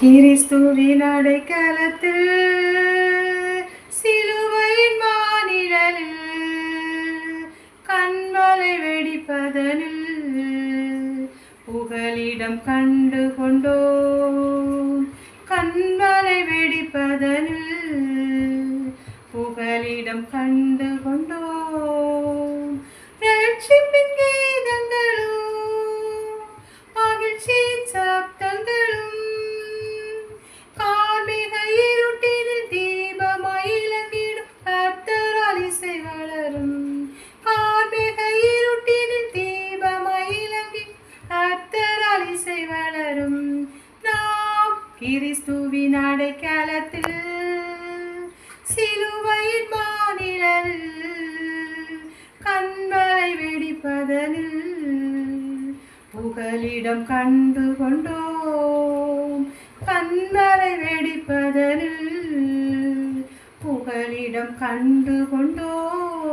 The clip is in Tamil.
கிறிஸ்துவின் அடைக்கலத்தில் சிலுவையின் மாநிழலில் கண்மலை வெடிப்பதனில் புகலிடம் கண்டு கொண்டோம். கண்மலை வெடிப்பதனில் புகலிடம் கண்டு கொண்டோம். ரட்சிப்பின் கீதங்களும் மகிழ்ச்சியின் சப்தங்களும் கார்மிக இருட்டினில் தீபமாய் இலங்கிடும் கர்த்தரால் இசை வளரும். கார்மிக இருட்டினில் தீபமாய் இலங்கி கர்த்தரால் இசை வளரும். நாம் கிறிஸ்துவின் அடைக்கலத்தில் சிலுவையின் மாநிழலில் கண்மலை வெடிப்பதனில் புகலிடம் கண்டு கொண்டோம். கண்மலை வெடிப்பதனில் புகலிடம் கண்டு கொண்டோம்.